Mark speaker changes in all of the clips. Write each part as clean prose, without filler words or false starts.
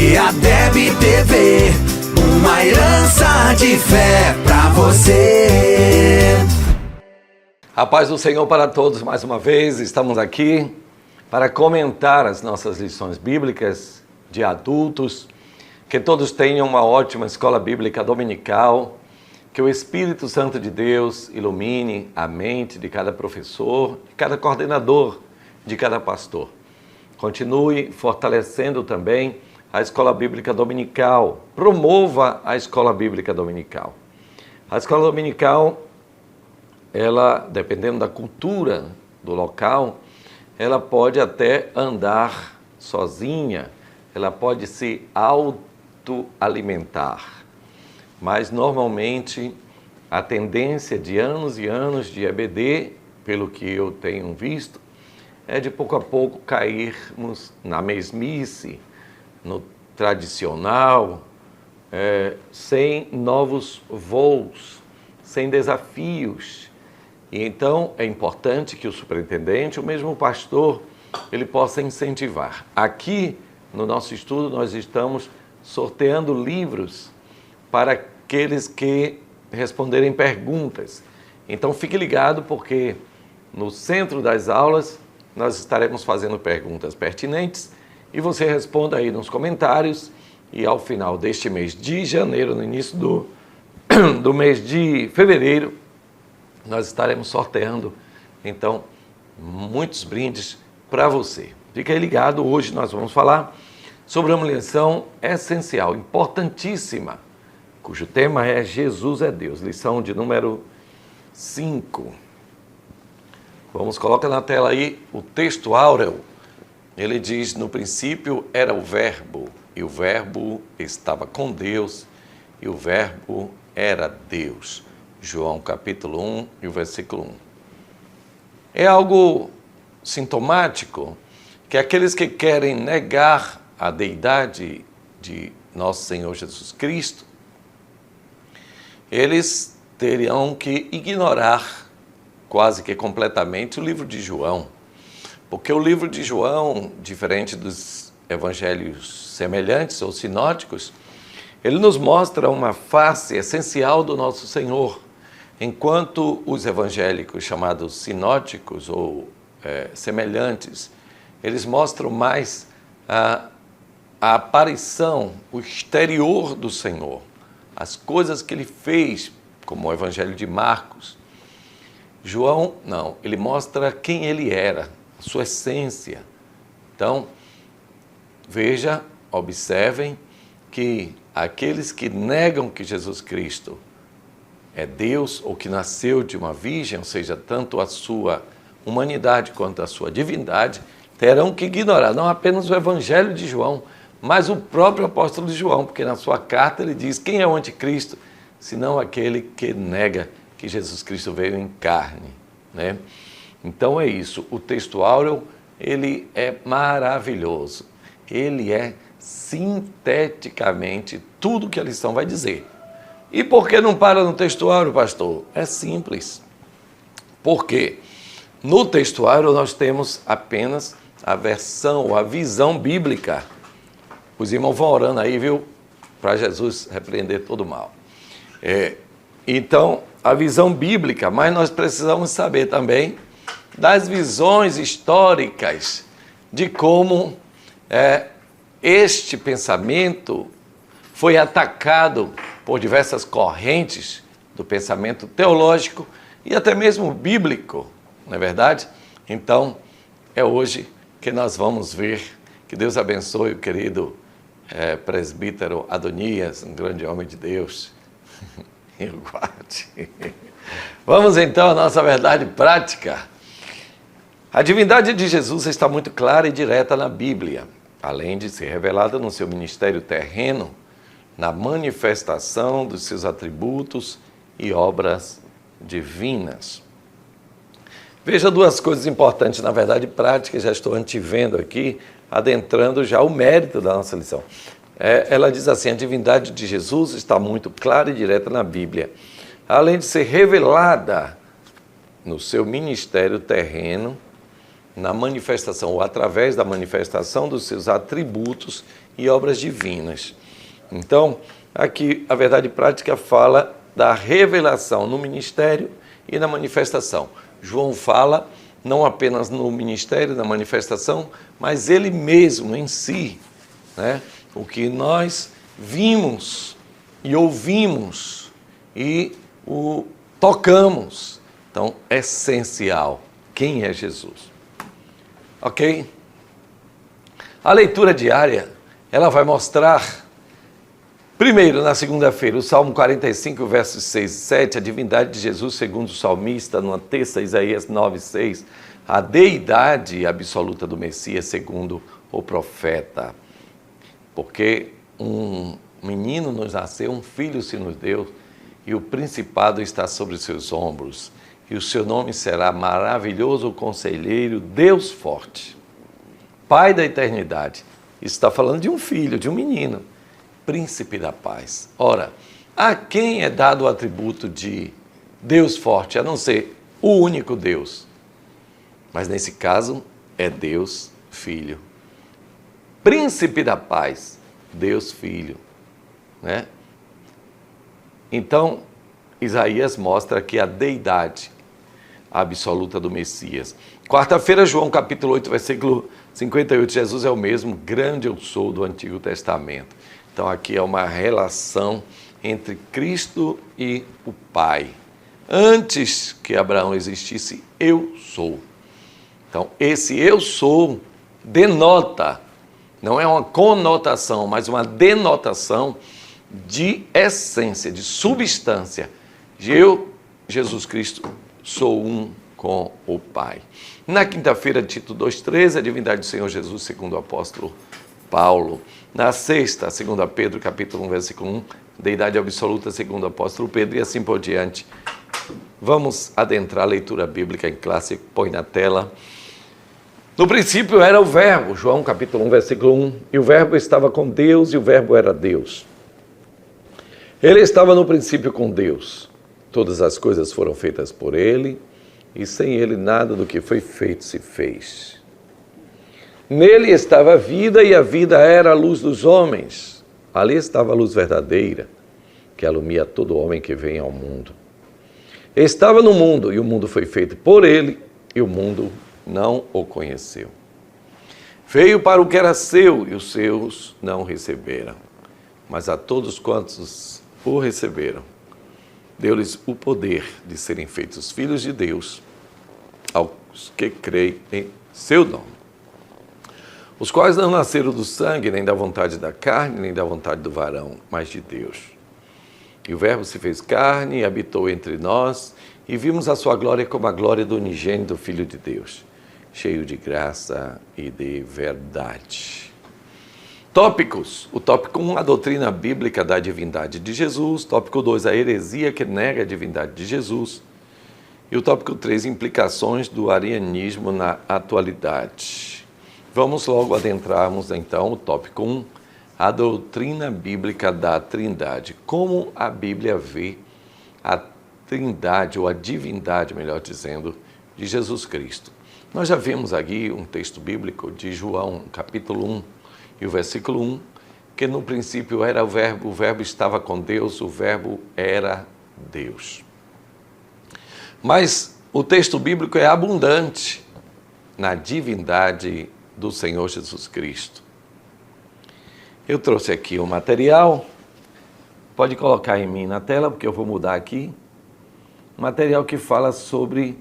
Speaker 1: IADEB TV, uma herança de fé pra você.
Speaker 2: A paz do Senhor para todos, mais uma vez, estamos aqui para comentar as nossas lições bíblicas de adultos, que todos tenham uma ótima escola bíblica dominical, que o Espírito Santo de Deus ilumine a mente de cada professor, de cada coordenador, de cada pastor. Continue fortalecendo também a escola bíblica dominical, promova a escola bíblica dominical. A escola dominical, ela, dependendo da cultura do local, ela pode até andar sozinha, ela pode se autoalimentar. Mas, normalmente, a tendência de anos e anos de EBD, pelo que eu tenho visto, é de pouco a pouco cairmos na mesmice, no tradicional, sem novos voos, sem desafios. E então é importante que o superintendente, ou mesmo o pastor, ele possa incentivar. Aqui, no nosso estudo, nós estamos sorteando livros para aqueles que responderem perguntas. Então fique ligado, porque no centro das aulas nós estaremos fazendo perguntas pertinentes e você responda aí nos comentários, e ao final deste mês de janeiro, no início do mês de fevereiro, nós estaremos sorteando, então, muitos brindes para você. Fique aí ligado, hoje nós vamos falar sobre uma lição essencial, importantíssima, cujo tema é Jesus é Deus, lição de número 5. Vamos, coloca na tela aí o texto áureo. Ele diz: no princípio era o verbo, e o verbo estava com Deus, e o verbo era Deus. João capítulo 1 e o versículo 1. É algo sintomático que aqueles que querem negar a deidade de nosso Senhor Jesus Cristo, eles teriam que ignorar quase que completamente o livro de João. Porque o livro de João, diferente dos evangelhos semelhantes ou sinóticos, ele nos mostra uma face essencial do nosso Senhor, enquanto os evangélicos chamados sinóticos ou semelhantes, eles mostram mais a aparição, o exterior do Senhor, as coisas que ele fez, como o evangelho de Marcos. João, não, ele mostra quem ele era, a sua essência. Então, veja, observem que aqueles que negam que Jesus Cristo é Deus, ou que nasceu de uma virgem, ou seja, tanto a sua humanidade quanto a sua divindade, terão que ignorar não apenas o evangelho de João, mas o próprio apóstolo de João, porque na sua carta ele diz: quem é o anticristo, senão aquele que nega que Jesus Cristo veio em carne, né? Então é isso, o texto áureo, ele é maravilhoso, ele é sinteticamente tudo que a lição vai dizer. E por que não para no texto áureo, pastor? É simples. Porque no texto áureo nós temos apenas a versão, a visão bíblica. Os irmãos vão orando aí, viu? Para Jesus repreender todo o mal. Então, a visão bíblica, mas nós precisamos saber também das visões históricas de como este pensamento foi atacado por diversas correntes do pensamento teológico e até mesmo bíblico, não é verdade? Então, é hoje que nós vamos ver. Que Deus abençoe o querido presbítero Adonias, um grande homem de Deus. E o guarde. Vamos então à nossa verdade prática. A divindade de Jesus está muito clara e direta na Bíblia, além de ser revelada no seu ministério terreno, na manifestação dos seus atributos e obras divinas. Veja duas coisas importantes, na verdade, práticas, já estou antevendo aqui, adentrando já o mérito da nossa lição. Ela diz assim: a divindade de Jesus está muito clara e direta na Bíblia, além de ser revelada no seu ministério terreno, na manifestação, ou através da manifestação dos seus atributos e obras divinas. Então, aqui a verdade prática fala da revelação no ministério e na manifestação. João fala não apenas no ministério, na manifestação, mas ele mesmo em si, né? O que nós vimos e ouvimos e o tocamos. Então, é essencial. Quem é Jesus? Ok? A leitura diária, ela vai mostrar, primeiro, na segunda-feira, o Salmo 45, versos 6 e 7, a divindade de Jesus segundo o salmista, numa terça, Isaías 9, 6, a deidade absoluta do Messias segundo o profeta. Porque um menino nos nasceu, um filho se nos deu, e o principado está sobre os seus ombros, e o seu nome será maravilhoso conselheiro, Deus forte, Pai da eternidade. Isso está falando de um filho, de um menino, príncipe da paz. Ora, a quem é dado o atributo de Deus forte, a não ser o único Deus? Mas nesse caso é Deus Filho. Príncipe da paz, Deus Filho, né? Então, Isaías mostra aqui a deidade absoluta do Messias. Quarta-feira, João capítulo 8, versículo 58, Jesus é o mesmo grande eu sou do Antigo Testamento. Então aqui é uma relação entre Cristo e o Pai. Antes que Abraão existisse, eu sou. Então esse eu sou denota, não é uma conotação, mas uma denotação de essência, de substância. Eu, Jesus Cristo, sou um com o Pai. Na quinta-feira, Tito 2,13, a divindade do Senhor Jesus, segundo o apóstolo Paulo. Na sexta, 2 Pedro, capítulo 1, versículo 1, deidade absoluta, segundo o apóstolo Pedro, e assim por diante. Vamos adentrar a leitura bíblica em classe, põe na tela. No princípio era o verbo, João capítulo 1, versículo 1, e o verbo estava com Deus, e o verbo era Deus. Ele estava no princípio com Deus. Todas as coisas foram feitas por ele, e sem ele nada do que foi feito se fez. Nele estava a vida, e a vida era a luz dos homens. Ali estava a luz verdadeira, que alumia todo homem que vem ao mundo. Estava no mundo, e o mundo foi feito por ele, e o mundo não o conheceu. Veio para o que era seu, e os seus não receberam. Mas a todos quantos o receberam, deu-lhes o poder de serem feitos filhos de Deus, aos que creem em seu nome. Os quais não nasceram do sangue, nem da vontade da carne, nem da vontade do varão, mas de Deus. E o Verbo se fez carne e habitou entre nós, e vimos a sua glória como a glória do unigênito Filho de Deus, cheio de graça e de verdade. Tópicos. O tópico 1, a doutrina bíblica da divindade de Jesus. Tópico 2, a heresia que nega a divindade de Jesus. E o tópico 3, implicações do arianismo na atualidade. Vamos logo adentrarmos então o tópico 1, a doutrina bíblica da Trindade. Como a Bíblia vê a Trindade, ou a divindade, melhor dizendo, de Jesus Cristo. Nós já vimos aqui um texto bíblico de João, capítulo 1, e o versículo 1, que no princípio era o verbo estava com Deus, o verbo era Deus. Mas o texto bíblico é abundante na divindade do Senhor Jesus Cristo. Eu trouxe aqui o material, pode colocar em mim na tela, porque eu vou mudar aqui. Material que fala sobre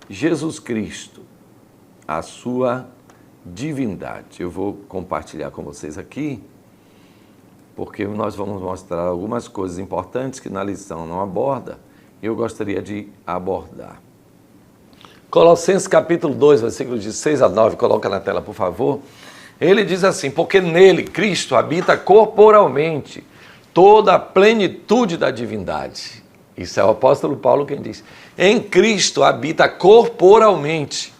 Speaker 2: Jesus Cristo, a sua divindade. Eu vou compartilhar com vocês aqui, porque nós vamos mostrar algumas coisas importantes que na lição não aborda, e eu gostaria de abordar. Colossenses capítulo 2, versículos de 6 a 9, coloca na tela, por favor. Ele diz assim: porque nele, Cristo, habita corporalmente toda a plenitude da divindade. Isso é o apóstolo Paulo quem diz. Em Cristo habita corporalmente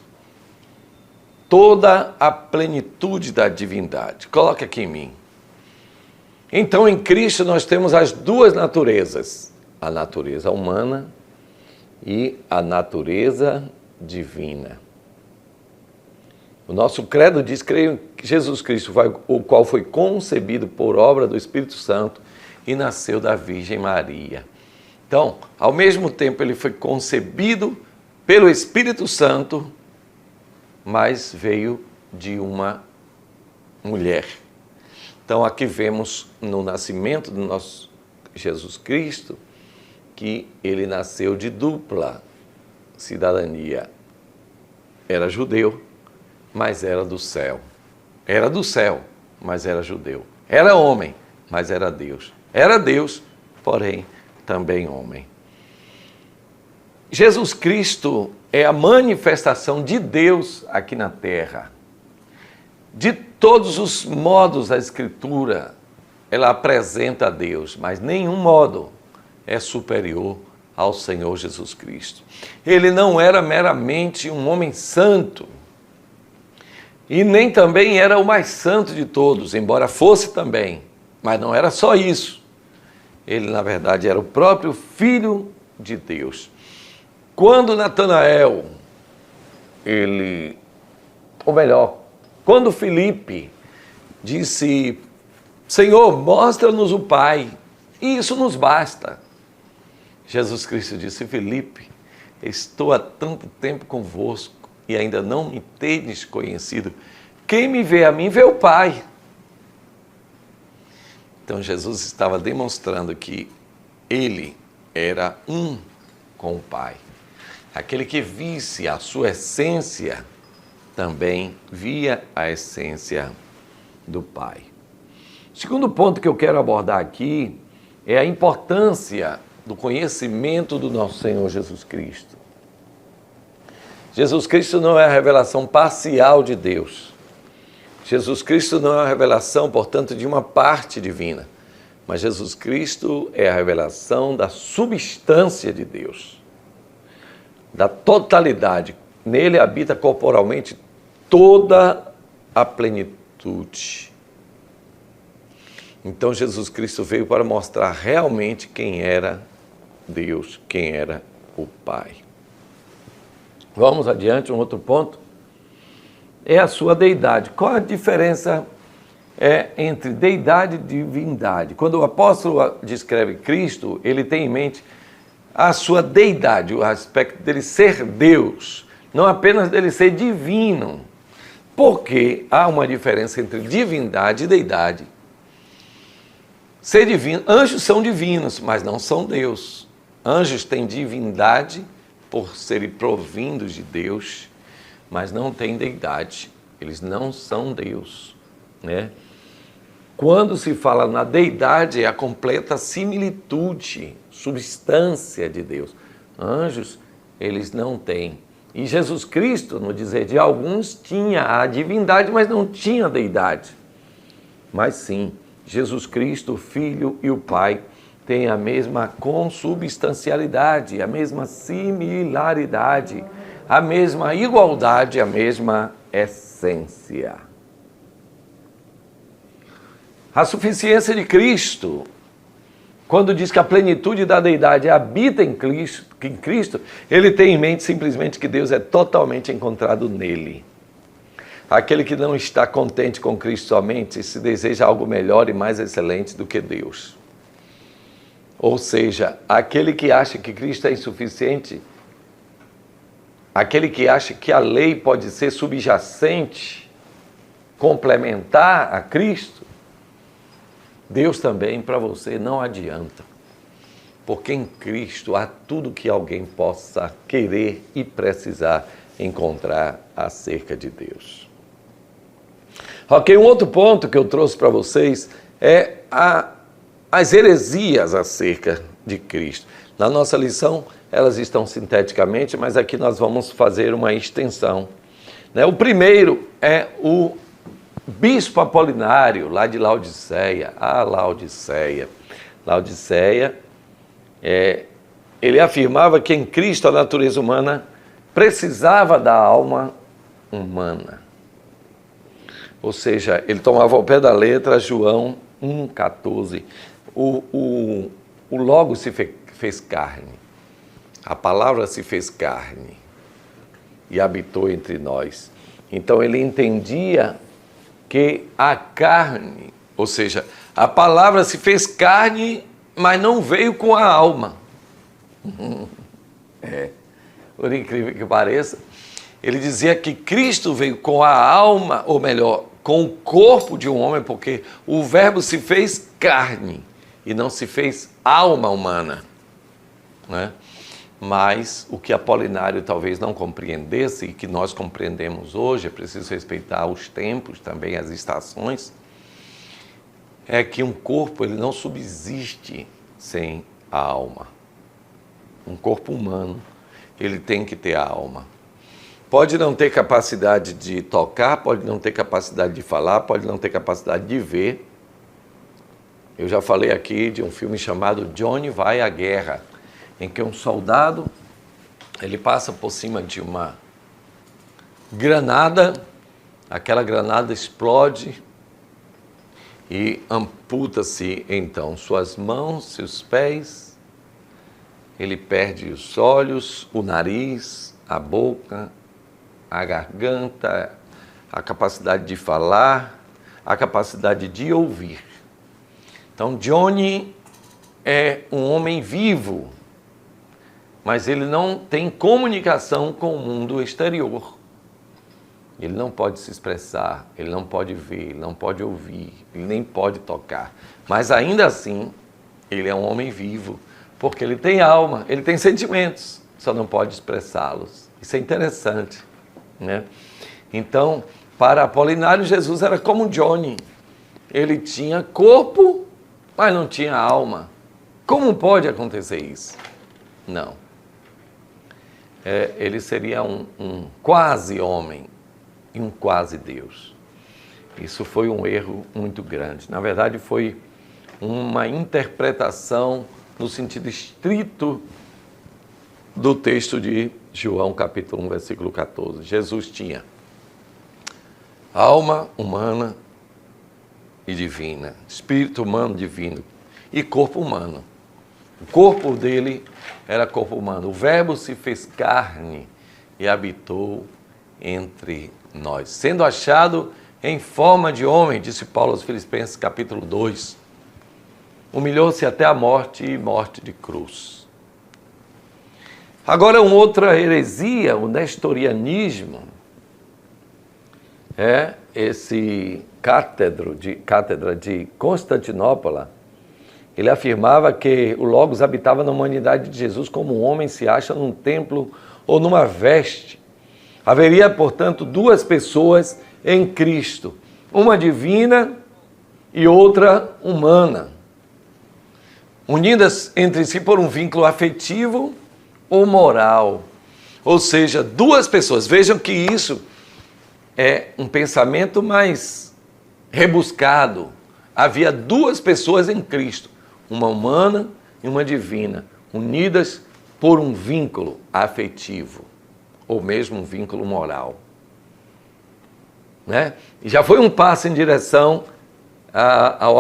Speaker 2: toda a plenitude da divindade. Coloca aqui em mim. Então, em Cristo nós temos as duas naturezas, a natureza humana e a natureza divina. O nosso credo diz: creio que Jesus Cristo, o qual foi concebido por obra do Espírito Santo e nasceu da Virgem Maria. Então, ao mesmo tempo, ele foi concebido pelo Espírito Santo, mas veio de uma mulher. Então, aqui vemos no nascimento do nosso Jesus Cristo que ele nasceu de dupla cidadania. Era judeu, mas era do céu. Era do céu, mas era judeu. Era homem, mas era Deus. Era Deus, porém, também homem. Jesus Cristo é a manifestação de Deus aqui na terra. De todos os modos a Escritura, ela apresenta a Deus, mas nenhum modo é superior ao Senhor Jesus Cristo. Ele não era meramente um homem santo, e nem também era o mais santo de todos, embora fosse também, mas não era só isso. Ele, na verdade, era o próprio Filho de Deus. Quando Natanael, quando Filipe disse: Senhor, mostra-nos o Pai, e isso nos basta. Jesus Cristo disse: Filipe, estou há tanto tempo convosco e ainda não me tendes conhecido. Quem me vê a mim, vê o Pai. Então Jesus estava demonstrando que ele era um com o Pai. Aquele que visse a sua essência, também via a essência do Pai. O segundo ponto que eu quero abordar aqui é a importância do conhecimento do nosso Senhor Jesus Cristo. Jesus Cristo não é a revelação parcial de Deus. Jesus Cristo não é a revelação, portanto, de uma parte divina, mas Jesus Cristo é a revelação da substância de Deus, da totalidade. Nele habita corporalmente toda a plenitude. Então Jesus Cristo veio para mostrar realmente quem era Deus, quem era o Pai. Vamos adiante, um outro ponto é a sua deidade. Qual a diferença entre deidade e divindade? Quando o apóstolo descreve Cristo, ele tem em mente a sua deidade, o aspecto dele ser Deus, não apenas dele ser divino, porque há uma diferença entre divindade e deidade. Ser divino, anjos são divinos, mas não são Deus. Anjos têm divindade por serem provindos de Deus, mas não têm deidade. Eles não são Deus, né? Quando se fala na deidade, é a completa similitude, substância de Deus. Anjos, eles não têm. E Jesus Cristo, no dizer de alguns, tinha a divindade, mas não tinha a deidade. Mas sim, Jesus Cristo, o Filho e o Pai, têm a mesma consubstancialidade, a mesma similaridade, a mesma igualdade, a mesma essência. A suficiência de Cristo, quando diz que a plenitude da deidade habita em Cristo, ele tem em mente simplesmente que Deus é totalmente encontrado nele. Aquele que não está contente com Cristo somente, se deseja algo melhor e mais excelente do que Deus. Ou seja, aquele que acha que Cristo é insuficiente, aquele que acha que a lei pode ser subjacente, complementar a Cristo, Deus também para você não adianta. Porque em Cristo há tudo que alguém possa querer e precisar encontrar acerca de Deus. Ok, um outro ponto que eu trouxe para vocês é as heresias acerca de Cristo. Na nossa lição, elas estão sinteticamente, mas aqui nós vamos fazer uma extensão. O primeiro é o bispo Apolinário, lá de Laodiceia. Laodiceia, ele afirmava que em Cristo a natureza humana precisava da alma humana. Ou seja, ele tomava ao pé da letra João 1,14. O Logos se fez carne, a palavra se fez carne e habitou entre nós. Então ele entendia que a carne, ou seja, a palavra se fez carne, mas não veio com a alma. Por incrível que pareça, ele dizia que Cristo veio com a alma, ou melhor, com o corpo de um homem, porque o verbo se fez carne e não se fez alma humana, né? Mas o que Apolinário talvez não compreendesse e que nós compreendemos hoje, é preciso respeitar os tempos, também as estações, é que um corpo ele não subsiste sem a alma. Um corpo humano, ele tem que ter a alma. Pode não ter capacidade de tocar, pode não ter capacidade de falar, pode não ter capacidade de ver. Eu já falei aqui de um filme chamado Johnny Vai à Guerra, em que um soldado, ele passa por cima de uma granada, aquela granada explode e amputa-se então suas mãos, seus pés, ele perde os olhos, o nariz, a boca, a garganta, a capacidade de falar, a capacidade de ouvir. Então Johnny é um homem vivo, mas ele não tem comunicação com o mundo exterior. Ele não pode se expressar, ele não pode ver, ele não pode ouvir, ele nem pode tocar. Mas ainda assim, ele é um homem vivo, porque ele tem alma, ele tem sentimentos, só não pode expressá-los. Isso é interessante, né? Então, para Apolinário, Jesus era como Johnny. Ele tinha corpo, mas não tinha alma. Como pode acontecer isso? Não. Ele seria um quase homem e um quase Deus. Isso foi um erro muito grande. Na verdade, foi uma interpretação no sentido estrito do texto de João, capítulo 1, versículo 14. Jesus tinha alma humana e divina, espírito humano divino e corpo humano. O corpo dele era corpo humano. O verbo se fez carne e habitou entre nós, sendo achado em forma de homem, disse Paulo aos Filipenses, capítulo 2. Humilhou-se até a morte e morte de cruz. Agora, uma outra heresia, o nestorianismo, é esse cátedra de Constantinopla. Ele afirmava que o Logos habitava na humanidade de Jesus como um homem se acha num templo ou numa veste. Haveria, portanto, duas pessoas em Cristo, uma divina e outra humana, unidas entre si por um vínculo afetivo ou moral. Ou seja, duas pessoas. Vejam que isso é um pensamento mais rebuscado. Havia duas pessoas em Cristo, uma humana e uma divina, unidas por um vínculo afetivo, ou mesmo um vínculo moral. Né? E já foi um passo em direção ao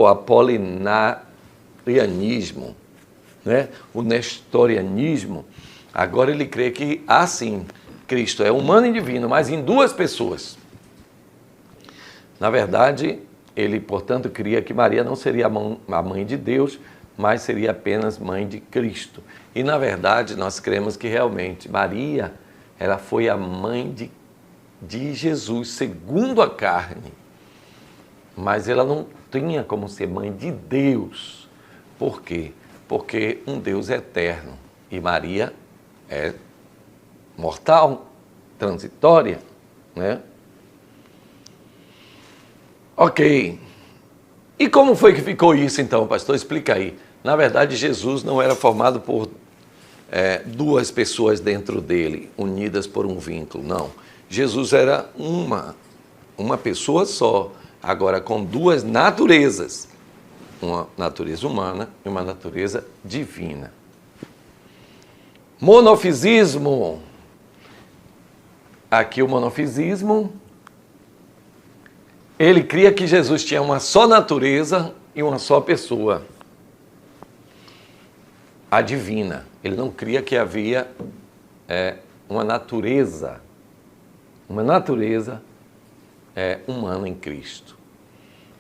Speaker 2: apolinarianismo, né? O nestorianismo. Agora ele crê que, assim, Cristo é humano e divino, mas em duas pessoas. Na verdade, ele, portanto, cria que Maria não seria a mãe de Deus, mas seria apenas mãe de Cristo. E, na verdade, nós cremos que realmente Maria, ela foi a mãe de Jesus, segundo a carne. Mas ela não tinha como ser mãe de Deus. Por quê? Porque um Deus é eterno e Maria é mortal, transitória, né? Ok. E como foi que ficou isso então, pastor? Explica aí. Na verdade, Jesus não era formado por duas pessoas dentro dele, unidas por um vínculo, não. Jesus era uma pessoa só, agora com duas naturezas, uma natureza humana e uma natureza divina. Monofisismo. Aqui o monofisismo, ele cria que Jesus tinha uma só natureza e uma só pessoa, a divina. Ele não cria que havia uma natureza uma natureza humana em Cristo.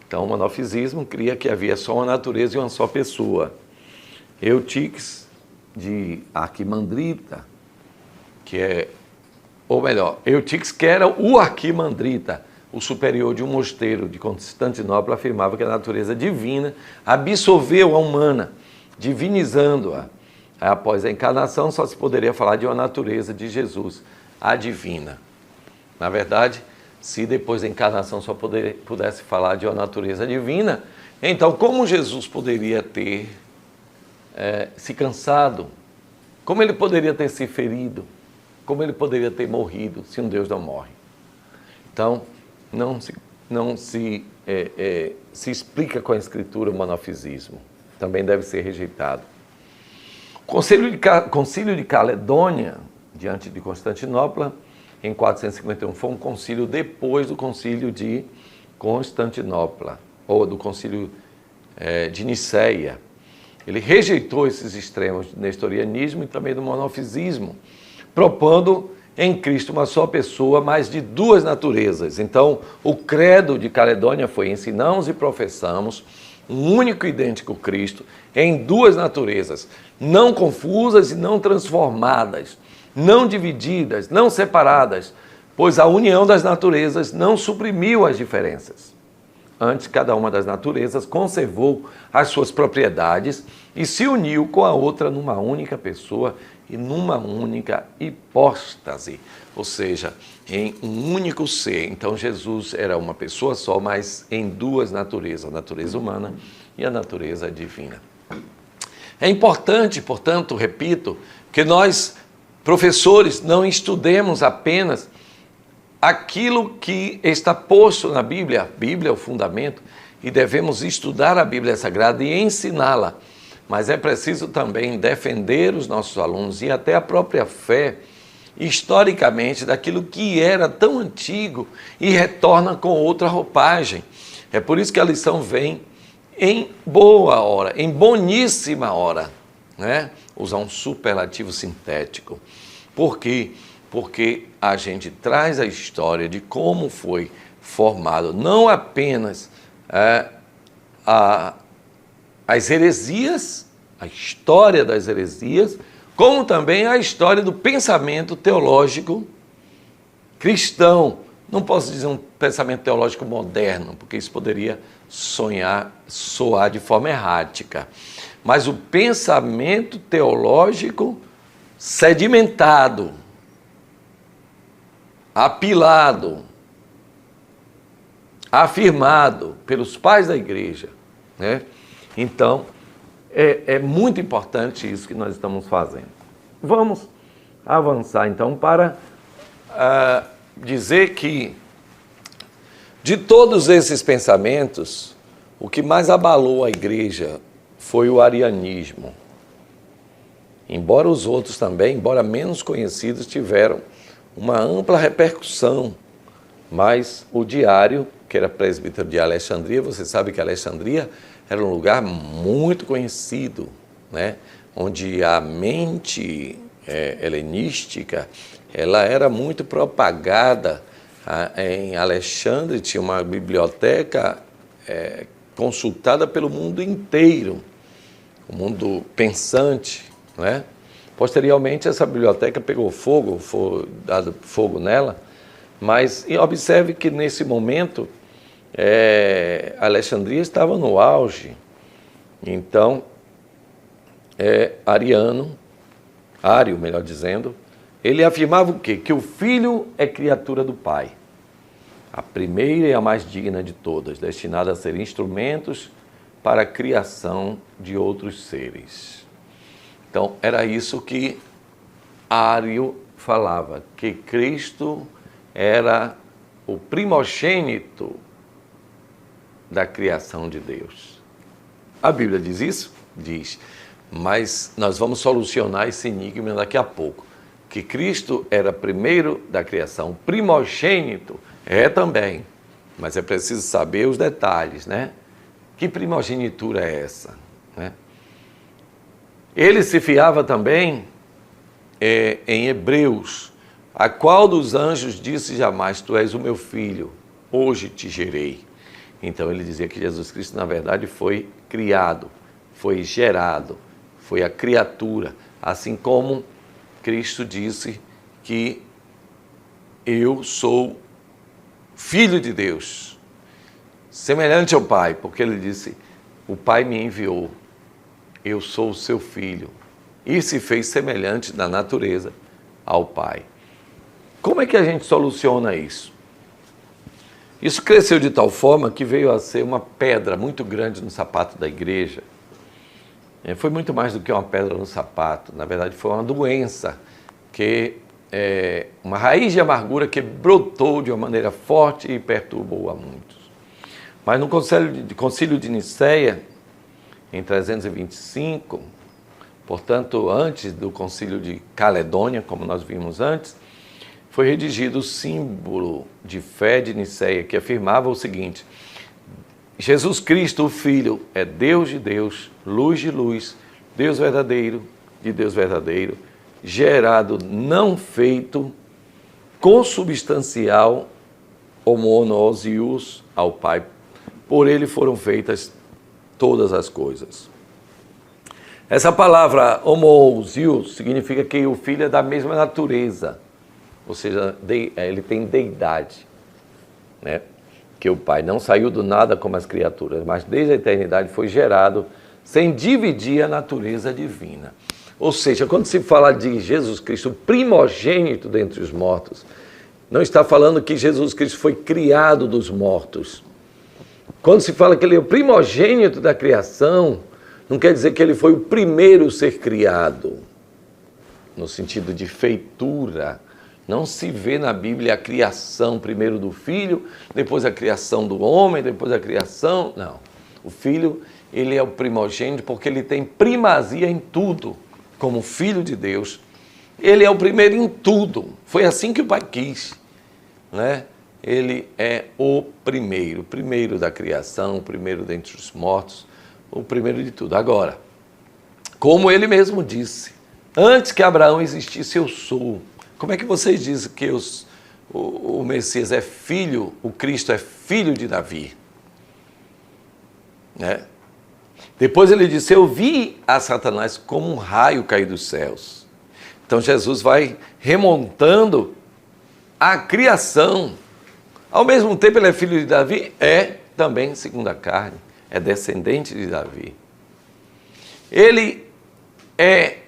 Speaker 2: Então, o monofisismo cria que havia só uma natureza e uma só pessoa. Eutiques de Arquimandrita, Eutiques, que era o arquimandrita, o superior de um mosteiro de Constantinopla, afirmava que a natureza divina absorveu a humana, divinizando-a. Após a encarnação, só se poderia falar de uma natureza de Jesus, a divina. Na verdade, se depois da encarnação só pudesse falar de uma natureza divina, então como Jesus poderia ter se cansado? Como ele poderia ter se ferido? Como ele poderia ter morrido se um Deus não morre? Então, não se explica com a Escritura o monofisismo. Também deve ser rejeitado. O Concílio de Caledônia, diante de Constantinopla, em 451, foi um concílio depois do Concílio de Constantinopla, ou do Concílio de Niceia. Ele rejeitou esses extremos do nestorianismo e também do monofisismo, propondo em Cristo uma só pessoa, mas de duas naturezas. Então, o credo de Caledônia foi: ensinamos e professamos um único e idêntico Cristo em duas naturezas, não confusas e não transformadas, não divididas, não separadas, pois a união das naturezas não suprimiu as diferenças. Antes, cada uma das naturezas conservou as suas propriedades e se uniu com a outra numa única pessoa e numa única hipóstase, ou seja, em um único ser. Então, Jesus era uma pessoa só, mas em duas naturezas, a natureza humana e a natureza divina. É importante, portanto, repito, que nós, professores, não estudemos apenas aquilo que está posto na Bíblia. A Bíblia é o fundamento e devemos estudar a Bíblia Sagrada e ensiná-la. Mas é preciso também defender os nossos alunos e até a própria fé, historicamente, daquilo que era tão antigo e retorna com outra roupagem. É por isso que a lição vem em boa hora, em boníssima hora, né? Usar um superlativo sintético. Por quê? Porque a gente traz a história de como foi formado, não apenas as heresias, a história das heresias, como também a história do pensamento teológico cristão. Não posso dizer um pensamento teológico moderno, porque isso poderia soar de forma errática. Mas o pensamento teológico sedimentado, apilado, afirmado pelos pais da igreja, né? Então, é muito importante isso que nós estamos fazendo. Vamos avançar, então, para dizer que, de todos esses pensamentos, o que mais abalou a igreja foi o arianismo. Embora os outros também, embora menos conhecidos, tiveram uma ampla repercussão, mas o Diário, que era presbítero de Alexandria, você sabe que Alexandria era um lugar muito conhecido, né? Onde a mente helenística ela era muito propagada. Em Alexandre tinha uma biblioteca consultada pelo mundo inteiro, o mundo pensante, né? Posteriormente, essa biblioteca pegou fogo, foi dado fogo nela, mas observe que nesse momento Alexandria estava no auge. Então, Ário, melhor dizendo, ele afirmava o quê? Que o filho é criatura do pai, a primeira e a mais digna de todas, destinada a ser instrumentos para a criação de outros seres. Então, era isso que Ário falava, que Cristo era o primogênito da criação de Deus. A Bíblia diz isso? Diz. Mas nós vamos solucionar esse enigma daqui a pouco. Que Cristo era primeiro da criação, primogênito também. Mas é preciso saber os detalhes, né? Que primogenitura é essa, né? Ele se fiava também em Hebreus, A qual dos anjos disse jamais, tu és o meu filho, hoje te gerei? Então ele dizia que Jesus Cristo, na verdade, foi criado, foi gerado, foi a criatura. Assim como Cristo disse que eu sou filho de Deus, semelhante ao Pai, porque ele disse, o Pai me enviou, eu sou o seu filho, e se fez semelhante na natureza ao Pai. Como é que a gente soluciona isso? Isso cresceu de tal forma que veio a ser uma pedra muito grande no sapato da igreja. Foi muito mais do que uma pedra no sapato, na verdade foi uma doença, uma raiz de amargura que brotou de uma maneira forte e perturbou a muitos. Mas no concílio de Nicéia, em 325, portanto antes do concílio de Caledônia, como nós vimos antes, foi redigido o símbolo de fé de Nicéia, que afirmava o seguinte: Jesus Cristo, o Filho, é Deus de Deus, luz de luz, Deus verdadeiro de Deus verdadeiro, gerado, não feito, consubstancial, homoousios ao Pai. Por ele foram feitas todas as coisas. Essa palavra homoousios significa que o Filho é da mesma natureza, ou seja, ele tem deidade, né? Que o Pai não saiu do nada como as criaturas, mas desde a eternidade foi gerado sem dividir a natureza divina. Ou seja, quando se fala de Jesus Cristo, primogênito dentre os mortos, não está falando que Jesus Cristo foi criado dos mortos. Quando se fala que ele é o primogênito da criação, não quer dizer que ele foi o primeiro a ser criado, no sentido de feitura. Não se vê na Bíblia a criação primeiro do filho, depois a criação do homem, depois a criação... Não. O filho, ele é o primogênito porque ele tem primazia em tudo. Como filho de Deus, ele é o primeiro em tudo. Foi assim que o Pai quis, né? Ele é o primeiro da criação, o primeiro dentre os mortos, o primeiro de tudo. Agora, como ele mesmo disse, antes que Abraão existisse, eu sou. Como é que vocês dizem que o Messias é filho, o Cristo é filho de Davi? Né? Depois ele disse, eu vi a Satanás como um raio cair dos céus. Então Jesus vai remontando a criação. Ao mesmo tempo ele é filho de Davi? É também segundo a carne, é descendente de Davi. Ele é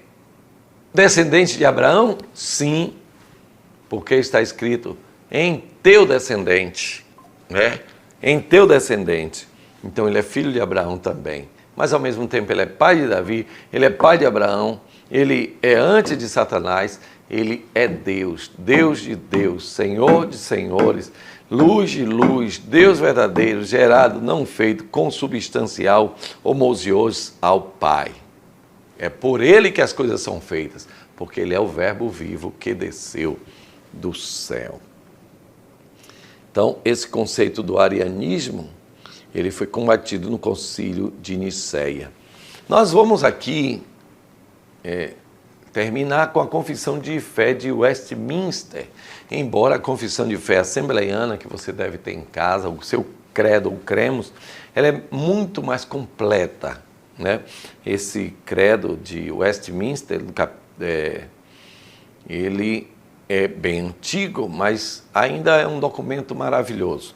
Speaker 2: descendente de Abraão? Sim, porque está escrito em teu descendente, né? Em teu descendente. Então ele é filho de Abraão também. Mas ao mesmo tempo ele é pai de Davi, ele é pai de Abraão, ele é antes de Satanás, ele é Deus, Deus de Deus, Senhor de senhores, luz de luz, Deus verdadeiro, gerado, não feito, consubstancial, homoousios ao Pai. É por ele que as coisas são feitas, porque ele é o verbo vivo que desceu do céu. Então, esse conceito do arianismo, ele foi combatido no concílio de Nicéia. Nós vamos aqui terminar com a confissão de fé de Westminster, embora a confissão de fé assembleiana, que você deve ter em casa, o seu credo, o cremos, ela é muito mais completa, né? Esse credo de Westminster, ele é bem antigo, mas ainda é um documento maravilhoso.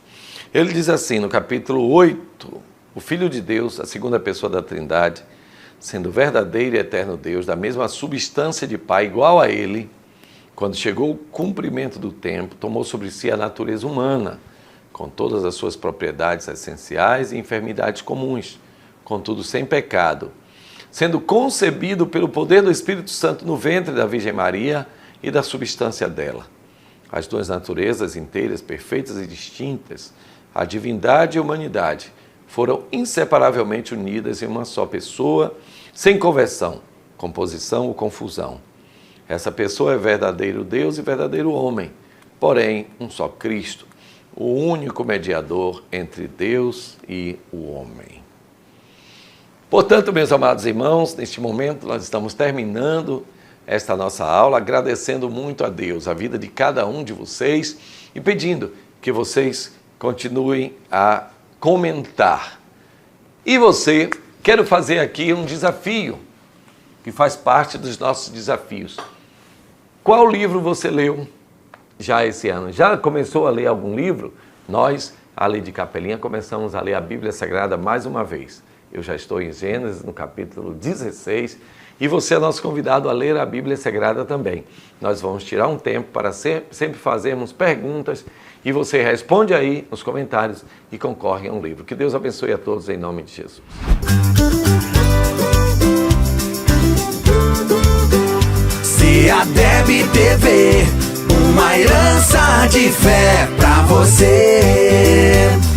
Speaker 2: Ele diz assim, no capítulo 8, o Filho de Deus, a segunda pessoa da Trindade, sendo verdadeiro e eterno Deus, da mesma substância de Pai, igual a Ele, quando chegou o cumprimento do tempo, tomou sobre si a natureza humana, com todas as suas propriedades essenciais e enfermidades comuns, contudo sem pecado, sendo concebido pelo poder do Espírito Santo no ventre da Virgem Maria e da substância dela. As duas naturezas inteiras, perfeitas e distintas, a divindade e a humanidade, foram inseparavelmente unidas em uma só pessoa, sem conversão, composição ou confusão. Essa pessoa é verdadeiro Deus e verdadeiro homem, porém um só Cristo, o único mediador entre Deus e o homem. Portanto, meus amados irmãos, neste momento nós estamos terminando esta nossa aula, agradecendo muito a Deus, a vida de cada um de vocês e pedindo que vocês continuem a comentar. E você, quero fazer aqui um desafio, que faz parte dos nossos desafios. Qual livro você leu já esse ano? Já começou a ler algum livro? Nós, ali de Capelinha, começamos a ler a Bíblia Sagrada mais uma vez. Eu já estou em Gênesis, no capítulo 16, e você é nosso convidado a ler a Bíblia Sagrada também. Nós vamos tirar um tempo para sempre fazermos perguntas e você responde aí nos comentários e concorre a um livro. Que Deus abençoe a todos em nome de Jesus.
Speaker 1: CEADEB TV, uma herança de fé pra você.